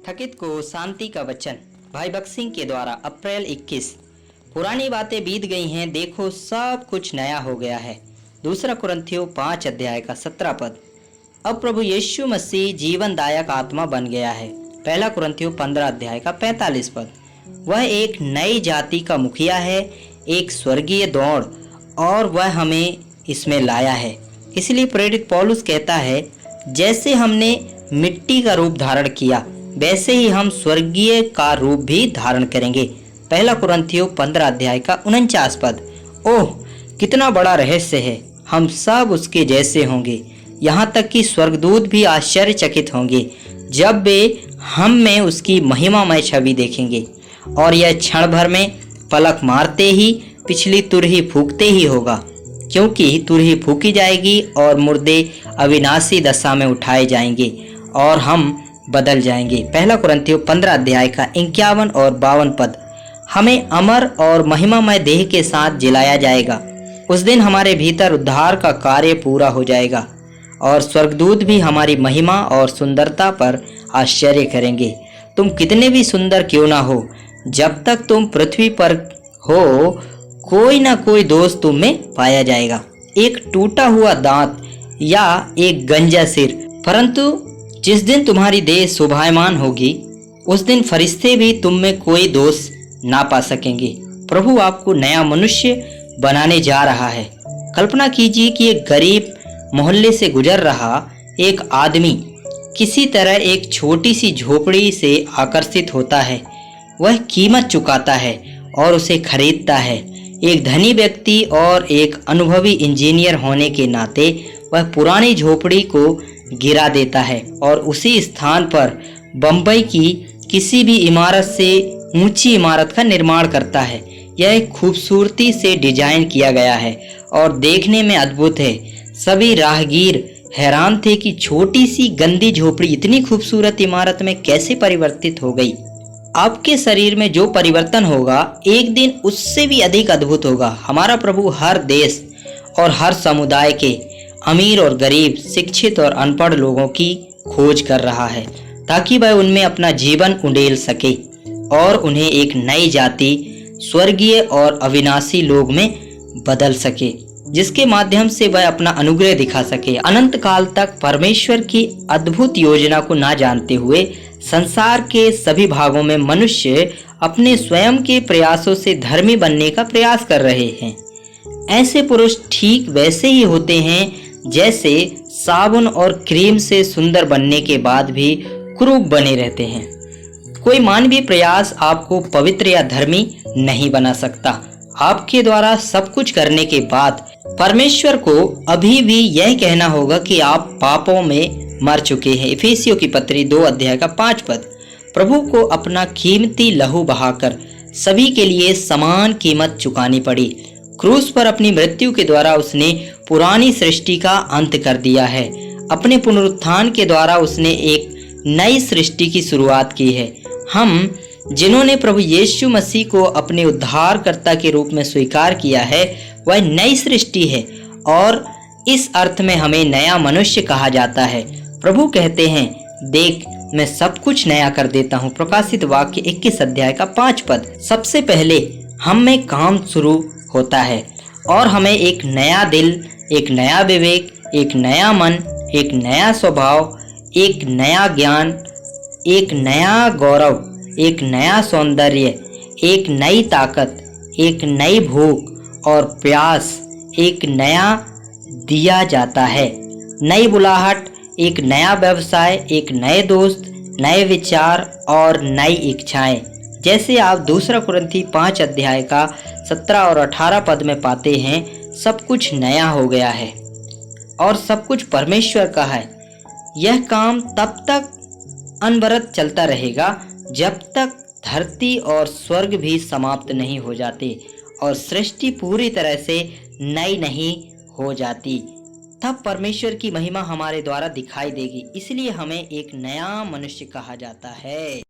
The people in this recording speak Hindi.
थकित को शांति का वचन। भाई भगत सिंह के द्वारा अप्रैल 21। पुरानी बातें बीत गई हैं, देखो सब कुछ नया हो गया है। दूसरा कुरिन्थियों 5 अध्याय का 17 पद। अब प्रभु यीशु मसीह जीवनदायक आत्मा बन गया है। पहला कुरिन्थियों 15 अध्याय का 45 पद। वह एक नई जाति का मुखिया है, एक स्वर्गीय दौड़, और वह हमें इसमें लाया है। इसलिए प्रेरित पौलुस कहता है, जैसे हमने मिट्टी का रूप धारण किया वैसे ही हम स्वर्गीय का रूप भी धारण करेंगे। पहला कुरिन्थियों 15 अध्याय का 49 पद। ओह, कितना बड़ा रहस्य है। हम सब उसके जैसे होंगे, यहाँ तक कि स्वर्गदूत भी आश्चर्यचकित होंगे जब वे हम में उसकी महिमामय छवि देखेंगे। और यह क्षण भर में पलक मारते ही पिछली तुरही फूंकते ही होगा, क्योंकि तुरही फूंकी जाएगी और मुर्दे अविनाशी दशा में उठाए जाएंगे और हम बदल जाएंगे। पहला कुरिन्थियों 15 अध्याय का 51 और 52 पद। हमें अमर और महिमामय देह के साथ जिलाया जाएगा। उस दिन हमारे भीतर उद्धार का कार्य पूरा हो जाएगा और स्वर्गदूत भी हमारी महिमा और सुंदरता पर आश्चर्य करेंगे। तुम कितने भी सुंदर क्यों ना हो, जब तक तुम पृथ्वी पर हो कोई ना कोई दोष तुम में पाया जाएगा, एक टूटा हुआ दांत या एक गंजा सिर। परंतु जिस दिन तुम्हारी देह शोभायमान होगी, उस दिन फरिश्ते भी तुम में कोई दोष ना पा सकेंगे। प्रभु आपको नया मनुष्य बनाने जा रहा है। कल्पना कीजिए कि एक गरीब मोहल्ले से गुजर रहा एक आदमी किसी तरह एक छोटी सी झोपड़ी से आकर्षित होता है। वह कीमत चुकाता है और उसे खरीदता है। एक धनी व्यक्ति और एक अनुभवी इंजीनियर होने के नाते वह पुरानी झोपड़ी को गिरा देता है और उसी स्थान पर बंबई की किसी भी इमारत से ऊंची इमारत का निर्माण करता है। यह एक खूबसूरती से डिजाइन किया गया है और देखने में अद्भुत है। सभी राहगीर हैरान थे कि छोटी सी गंदी झोपड़ी इतनी खूबसूरत इमारत में कैसे परिवर्तित हो गई। आपके शरीर में जो परिवर्तन होगा, एक दिन उससे भी अधिक अद्भुत होगा। हमारा प्रभु हर देश और हर समुदाय के अमीर और गरीब, शिक्षित और अनपढ़ लोगों की खोज कर रहा है, ताकि वह उनमें अपना जीवन उंडेल सके और उन्हें एक नई जाति, स्वर्गीय और अविनाशी लोग में बदल सके, जिसके माध्यम से वह अपना अनुग्रह दिखा सके। अनंत काल तक परमेश्वर की अद्भुत योजना को ना जानते हुए संसार के सभी भागों में मनुष्य अपने स्वयं के प्रयासों से धर्मी बनने का प्रयास कर रहे हैं। ऐसे पुरुष ठीक वैसे ही होते हैं जैसे साबुन और क्रीम से सुंदर बनने के बाद भी कुरूप बने रहते हैं। कोई मानवीय प्रयास आपको पवित्र या धर्मी नहीं बना सकता। आपके द्वारा सब कुछ करने के बाद परमेश्वर को अभी भी यह कहना होगा कि आप पापों में मर चुके हैं। इफिसियों की पत्री 2 अध्याय का 5 पद। प्रभु को अपना कीमती लहू बहाकर सभी के लिए समान कीमत चुकानी पड़ी। क्रूस पर अपनी मृत्यु के द्वारा उसने पुरानी सृष्टि का अंत कर दिया है। अपने पुनरुत्थान के द्वारा उसने एक नई सृष्टि की शुरुआत की है। हम जिन्होंने प्रभु यीशु मसीह को अपने उद्धारकर्ता के रूप में स्वीकार किया है, वह नई सृष्टि है और इस अर्थ में हमें नया मनुष्य कहा जाता है। प्रभु कहते हैं, देख मैं सब कुछ नया कर देता हूँ। प्रकाशित वाक्य 21 अध्याय का 5 पद। सबसे पहले हम में काम शुरू होता है और हमें एक नया दिल, एक नया विवेक, एक नया मन, एक नया स्वभाव, एक नया ज्ञान, एक नया गौरव, एक नया सौंदर्य, एक नई ताकत, एक नई भूख और प्यास, एक नया दिया जाता है। नई बुलाहट, एक नया व्यवसाय, एक नए दोस्त, नए विचार और नई इच्छाएं। जैसे आप दूसरा कुरिन्थी 5 अध्याय का 17 और 18 पद में पाते हैं, सब कुछ नया हो गया है और सब कुछ परमेश्वर का है। यह काम तब तक अनवरत चलता रहेगा जब तक धरती और स्वर्ग भी समाप्त नहीं हो जाते और सृष्टि पूरी तरह से नई नहीं हो जाती। तब परमेश्वर की महिमा हमारे द्वारा दिखाई देगी। इसलिए हमें एक नया मनुष्य कहा जाता है।